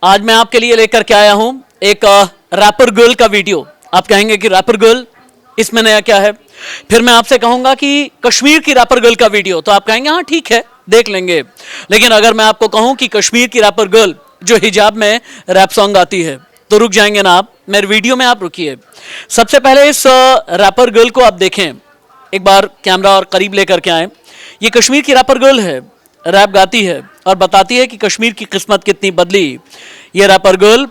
आज मैं आपके लिए लेकर के आया हूं एक रैपर गर्ल का वीडियो। आप कहेंगे कि रैपर गर्ल, इसमें नया क्या है? फिर मैं आपसे कहूंगा कि कश्मीर की रैपर गर्ल का वीडियो, तो आप कहेंगे हाँ ठीक है देख लेंगे। लेकिन अगर मैं आपको कहूं कि कश्मीर की रैपर गर्ल जो हिजाब में रैप सॉन्ग गाती है, तो रुक जाएंगे ना आप? मेरे वीडियो में आप रुकिए। सबसे पहले इस रैपर गर्ल को आप देखें, एक बार कैमरा और करीब लेकर के आए। ये कश्मीर की रैपर गर्ल है, रैप गाती है और बताती है कि कश्मीर की किस्मत कितनी बदली। ये रैपर गर्ल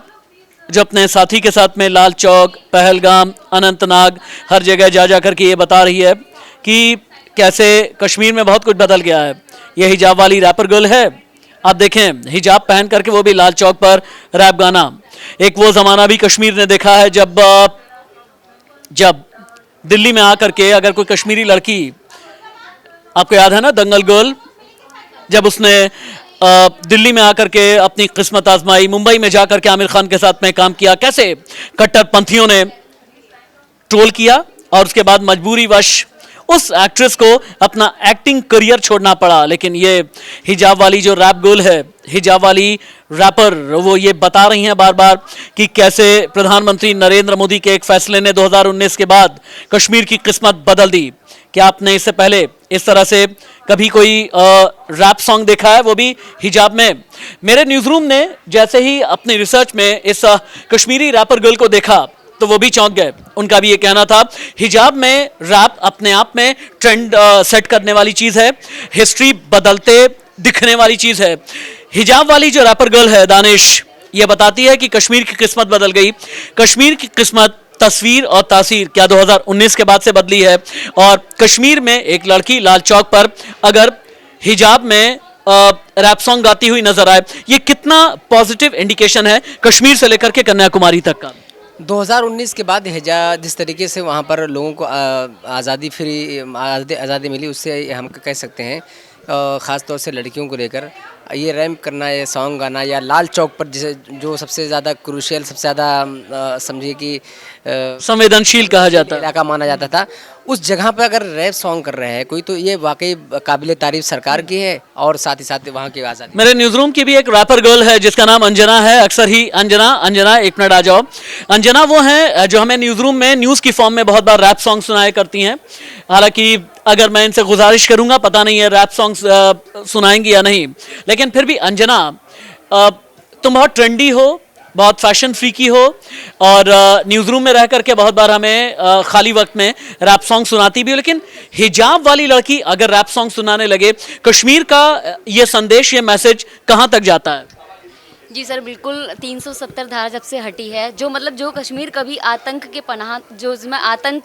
जो अपने साथी के साथ में लाल चौक, पहलगाम, अनंतनाग हर जगह जा करके ये बता रही है कि कैसे कश्मीर में बहुत कुछ बदल गया है। ये हिजाब वाली रैपर गर्ल है। आप देखें हिजाब पहन करके वो भी लाल चौक पर रैप गाना। एक वो ज़माना भी कश्मीर ने देखा है जब दिल्ली में आकर के अगर कोई कश्मीरी लड़की, आपको याद है ना दंगल गर्ल, जब उसने दिल्ली में आकर के अपनी किस्मत आजमाई, मुंबई में जाकर के आमिर खान के साथ में काम किया, कैसे कट्टरपंथियों ने ट्रोल किया और उसके बाद मजबूरी वश उस एक्ट्रेस को अपना एक्टिंग करियर छोड़ना पड़ा। लेकिन ये हिजाब वाली जो रैप गर्ल है, हिजाब वाली रैपर, वो ये बता रही हैं बार बार कि कैसे प्रधानमंत्री नरेंद्र मोदी के एक फैसले ने 2019 के बाद कश्मीर की किस्मत बदल दी। क्या आपने इससे पहले इस तरह से कभी कोई रैप सॉन्ग देखा है, वो भी हिजाब में? मेरे न्यूज़ रूम ने जैसे ही अपनी रिसर्च में इस कश्मीरी रैपर गर्ल को देखा तो वो भी चौंक गए। उनका भी ये कहना था हिजाब में रैप अपने आप में ट्रेंड सेट करने वाली चीज़ है, हिस्ट्री बदलते दिखने वाली चीज़ है। हिजाब वाली जो रैपर गर्ल है दानिश, ये बताती है कि कश्मीर की किस्मत बदल गई। कश्मीर की किस्मत तस्वीर और तासीर क्या 2019 के बाद से बदली है? और कश्मीर में एक लड़की लाल चौक पर अगर हिजाब में रैप सॉन्ग गाती हुई नजर आए, ये कितना पॉजिटिव इंडिकेशन है कश्मीर से लेकर के कन्याकुमारी तक का? 2019 के बाद जिस तरीके से वहाँ पर लोगों को आज़ादी मिली, उससे हम कह सकते हैं ख़ास तौर से लड़कियों को लेकर ये रैप करना, ये सॉन्ग गाना या लाल चौक पर जिसे जो सबसे ज़्यादा क्रूशियल, सबसे ज़्यादा समझिए कि संवेदनशील कहा जाता है, इलाका माना जाता था, उस जगह पर अगर रैप सॉन्ग कर रहे हैं कोई, तो ये वाकई काबिल तारीफ सरकार की है और साथ ही साथ वहाँ की आज़ादी। मेरे न्यूज़ रूम की भी एक रैपर गर्ल है जिसका नाम अंजना है। अक्सर ही अंजना एक मिनट आ जाओ। अंजना वो है जो हमें न्यूज़ रूम में न्यूज़ की फॉर्म में बहुत बार रैप सॉन्ग सुनाया करती हैं। हालांकि अगर मैं इनसे गुजारिश करूंगा, पता नहीं है रैप सॉन्ग सुनाएंगी या नहीं, लेकिन फिर भी अंजना, तुम बहुत ट्रेंडी हो, बहुत फैशन फ्रीकी हो और न्यूज़ रूम में रह करके बहुत बार हमें खाली वक्त में रैप सॉन्ग सुनाती भी हो। लेकिन हिजाब वाली लड़की अगर रैप सॉन्ग सुनाने लगे, कश्मीर का ये संदेश, ये मैसेज कहाँ तक जाता है? जी सर, बिल्कुल 370 धारा जब से हटी है, जो कश्मीर कभी आतंक के पनाह, जो इसमें आतंक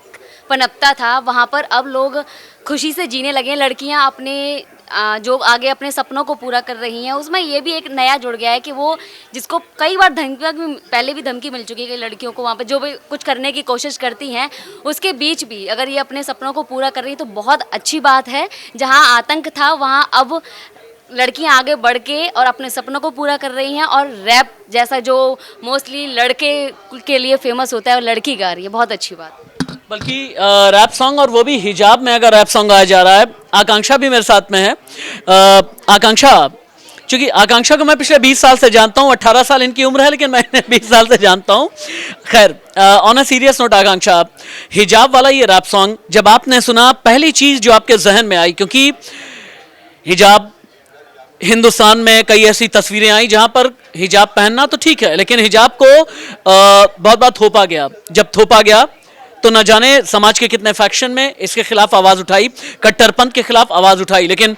पनपता था, वहाँ पर अब लोग खुशी से जीने लगे हैं। लड़कियाँ अपने जो आगे अपने सपनों को पूरा कर रही हैं, उसमें ये भी एक नया जुड़ गया है कि वो जिसको कई बार पहले भी धमकी मिल चुकी है कि लड़कियों को वहाँ पर जो भी कुछ करने की कोशिश करती हैं, उसके बीच भी अगर ये अपने सपनों को पूरा कर रही है तो बहुत अच्छी बात है। जहाँ आतंक था वहाँ अब लड़कियां आगे बढ़ के और अपने सपनों को पूरा कर रही हैं, और रैप जैसा जो मोस्टली लड़के के लिए फेमस होता है और लड़की गा रही है, बहुत अच्छी बात। बल्कि रैप सॉन्ग, और वो भी हिजाब में अगर रैप सॉन्ग गाया जा रहा है। आकांक्षा भी मेरे साथ में है। आकांक्षा, चूंकि आकांक्षा को मैं पिछले 20 साल से जानता हूँ, 18 साल इनकी उम्र है लेकिन मैं 20 साल से जानता हूँ। खैर, ऑन अ सीरियस नोट आकांक्षा, हिजाब वाला ये रैप सॉन्ग जब आपने सुना, पहली चीज़ जो आपके जहन में आई, क्योंकि हिजाब हिंदुस्तान में कई ऐसी तस्वीरें आई जहां पर हिजाब पहनना तो ठीक है, लेकिन हिजाब को बहुत बार थोपा गया। जब थोपा गया तो न जाने समाज के कितने फैक्शन में इसके खिलाफ आवाज़ उठाई, कट्टरपंथ के खिलाफ आवाज़ उठाई। लेकिन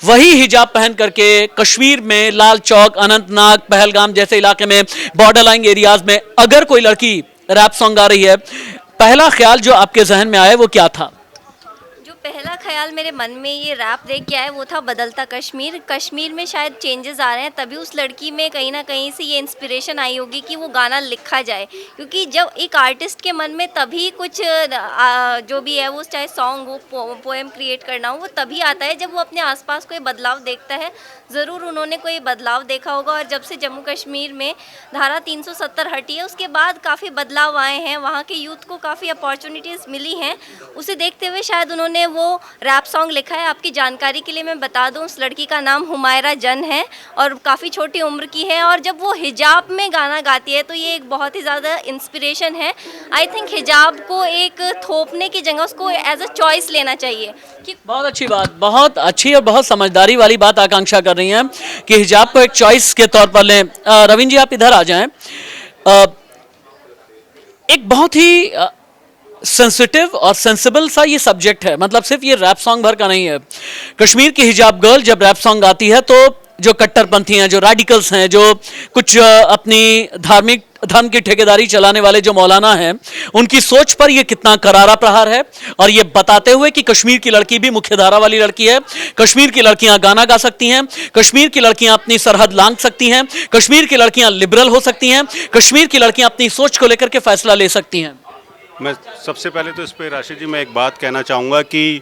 वही हिजाब पहन करके कश्मीर में लाल चौक, अनंतनाग, पहलगाम जैसे इलाके में, बॉर्डर लाइन एरियाज में अगर कोई लड़की रैप सॉन्ग गा रही है, पहला ख्याल जो आपके जहन में आया वो क्या था? पहला ख्याल मेरे मन में ये रैप देख के आया वो था बदलता कश्मीर। कश्मीर में शायद चेंजेस आ रहे हैं, तभी उस लड़की में कहीं ना कहीं से ये इंस्पिरेशन आई होगी कि वो गाना लिखा जाए। क्योंकि जब एक आर्टिस्ट के मन में तभी कुछ जो भी है, वो चाहे सॉन्ग हो, पोएम क्रिएट करना हो, वो तभी आता है जब वो अपने आसपास कोई बदलाव देखता है। ज़रूर उन्होंने कोई बदलाव देखा होगा, और जब से जम्मू कश्मीर में धारा 370 हटी है उसके बाद काफ़ी बदलाव आए हैं, वहाँ के यूथ को काफ़ी अपॉर्चुनिटीज़ मिली हैं। उसे देखते हुए शायद उन्होंने वो रैप सॉन्ग लिखा है। आपकी जानकारी के लिए मैं बता दूं, उस लड़की का नाम हुमायरा जन है और काफ़ी छोटी उम्र की है, और जब वो हिजाब में गाना गाती है तो ये एक बहुत ही ज़्यादा इंस्पिरेशन है। आई थिंक हिजाब को एक थोपने की जगह उसको एज अ चॉइस लेना चाहिए कि बहुत अच्छी बात, बहुत अच्छी और बहुत समझदारी वाली बात आकांक्षा कर रही हैं कि हिजाब को एक चॉइस के तौर पर लें। रवीन जी, आप इधर आ जाएं। एक बहुत ही सेंसिटिव और सेंसिबल सा ये सब्जेक्ट है, मतलब सिर्फ ये रैप सॉन्ग भर का नहीं है। कश्मीर की हिजाब गर्ल जब रैप सॉन्ग गाती है तो जो कट्टरपंथी हैं, जो रेडिकल्स हैं, जो कुछ अपनी धार्मिक धर्म की ठेकेदारी चलाने वाले जो मौलाना हैं, उनकी सोच पर ये कितना करारा प्रहार है। और ये बताते हुए कि कश्मीर की लड़की भी मुख्यधारा वाली लड़की है, कश्मीर की लड़कियां गाना गा सकती हैं, कश्मीर की लड़कियां अपनी सरहद लांघ सकती हैं, कश्मीर की लड़कियां लिबरल हो सकती हैं, कश्मीर की लड़कियां अपनी सोच को लेकर के फैसला ले सकती हैं। मैं सबसे पहले तो इस पर राशिद जी मैं एक बात कहना चाहूँगा कि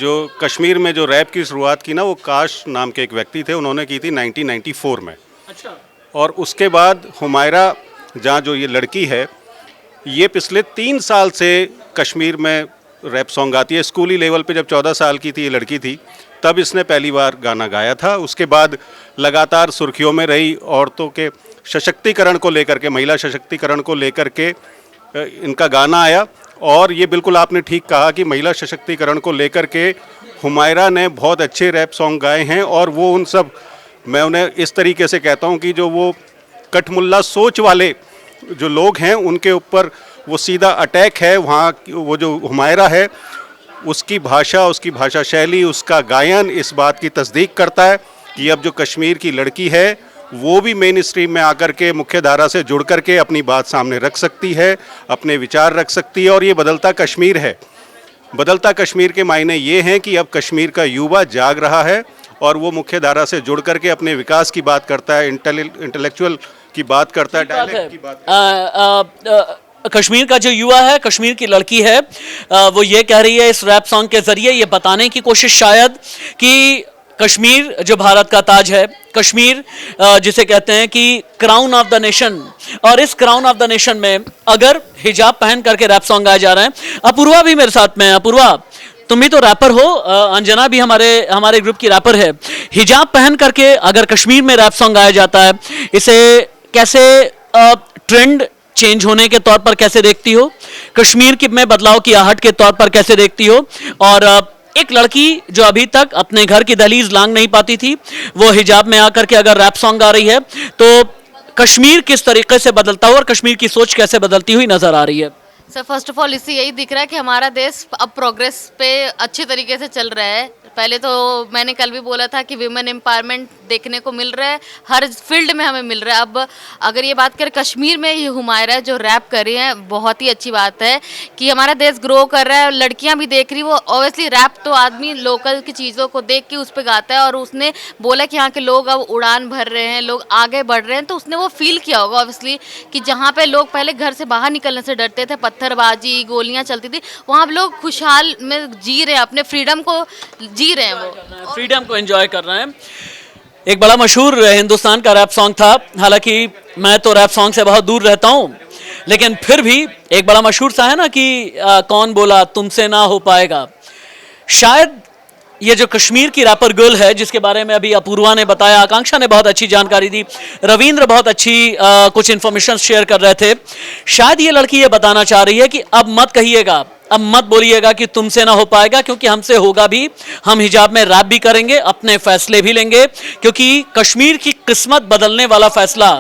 जो कश्मीर में जो रैप की शुरुआत की ना, वो काश नाम के एक व्यक्ति थे, उन्होंने की थी 1994 में। अच्छा। और उसके बाद हुमायरा जहाँ जो ये लड़की है, ये पिछले 3 साल से कश्मीर में रैप सॉन्ग गाती है। स्कूली लेवल पे जब 14 साल की थी ये लड़की थी, तब इसने पहली बार गाना गाया था। उसके बाद लगातार सुर्खियों में रही, औरतों के सशक्तिकरण को लेकर के, महिला सशक्तिकरण को लेकर के इनका गाना आया। और ये बिल्कुल आपने ठीक कहा कि महिला सशक्तिकरण को लेकर के हुमायरा ने बहुत अच्छे रैप सॉन्ग गाए हैं। और वो उन सब, मैं उन्हें इस तरीके से कहता हूँ कि जो वो कठमुल्ला सोच वाले जो लोग हैं उनके ऊपर वो सीधा अटैक है। वहाँ वो जो हुमायरा है, उसकी भाषा शैली, उसका गायन इस बात की तस्दीक करता है कि अब जो कश्मीर की लड़की है वो भी मेन स्ट्रीम में आकर के मुख्य धारा से जुड़ करके अपनी बात सामने रख सकती है, अपने विचार रख सकती है। और ये बदलता कश्मीर है। बदलता कश्मीर के मायने ये हैं कि अब कश्मीर का युवा जाग रहा है और वो मुख्य धारा से जुड़ करके अपने विकास की बात करता है, इंटेलेक्चुअल की बात करता है, डायलेक्ट की बात। कश्मीर का जो युवा है, कश्मीर की लड़की है, वो ये कह रही है इस रैप सॉन्ग के जरिए ये बताने की कोशिश शायद कि कश्मीर जो भारत का ताज है, कश्मीर जिसे कहते हैं कि क्राउन ऑफ द नेशन, और इस क्राउन ऑफ द नेशन में अगर हिजाब पहन करके रैप सॉन्ग गाए जा रहे हैं। अपूर्वा भी मेरे साथ में है। अपूर्वा, तुम भी तो रैपर हो, अंजना भी हमारे ग्रुप की रैपर है। हिजाब पहन करके अगर कश्मीर में रैप सॉन्ग गाया जाता है, इसे कैसे ट्रेंड चेंज होने के तौर पर कैसे देखती हो, कश्मीर की में बदलाव की आहट के तौर पर कैसे देखती हो? और एक लड़की जो अभी तक अपने घर की दहलीज लांघ नहीं पाती थी, वो हिजाब में आकर के अगर रैप सॉन्ग गा रही है, तो कश्मीर किस तरीके से बदलता हुआ और कश्मीर की सोच कैसे बदलती हुई नजर आ रही है? सर, फर्स्ट ऑफ ऑल इससे यही दिख रहा है कि हमारा देश अब प्रोग्रेस पे अच्छे तरीके से चल रहा है। पहले तो मैंने कल भी बोला था कि विमेन एम्पावरमेंट देखने को मिल रहा है, हर फील्ड में हमें मिल रहा है। अब अगर ये बात करें कश्मीर में, ये हुमायरा जो रैप कर रही हैं, बहुत ही अच्छी बात है कि हमारा देश ग्रो कर रहा है। लड़कियां भी देख रही, वो ऑब्वियसली रैप तो आदमी लोकल की चीज़ों को देख के उस पर गाता है, और उसने बोला कि यहाँ के लोग अब उड़ान भर रहे हैं, लोग आगे बढ़ रहे हैं, तो उसने वो फील किया होगा ऑब्वियसली कि जहाँ पे लोग पहले घर से बाहर निकलने से डरते थे, पत्थरबाजी, गोलियाँ चलती थी, वहाँ अब लोग खुशहाल में जी रहे हैं, अपने फ्रीडम को जी रहे हैं, वो फ्रीडम को एंजॉय कर रहे हैं। एक बड़ा मशहूर हिंदुस्तान का रैप सॉन्ग था, हालांकि मैं तो रैप सॉन्ग से बहुत दूर रहता हूं, लेकिन फिर भी एक बड़ा मशहूर सा है ना कि कौन बोला तुमसे ना हो पाएगा। शायद ये जो कश्मीर की रैपर गर्ल है, जिसके बारे में अभी अपूर्वा ने बताया, आकांक्षा ने बहुत अच्छी जानकारी दी, रविंद्र बहुत अच्छी कुछ इन्फॉर्मेशन शेयर कर रहे थे, शायद ये लड़की ये बताना चाह रही है कि अब मत कहिएगा, अब मत बोलिएगा कि तुमसे ना हो पाएगा, क्योंकि हमसे होगा भी। हम हिजाब में रैप भी करेंगे, अपने फैसले भी लेंगे, क्योंकि कश्मीर की किस्मत बदलने वाला फैसला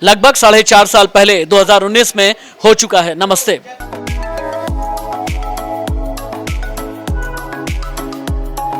लगभग 4.5 साल पहले 2019 में हो चुका है। नमस्ते।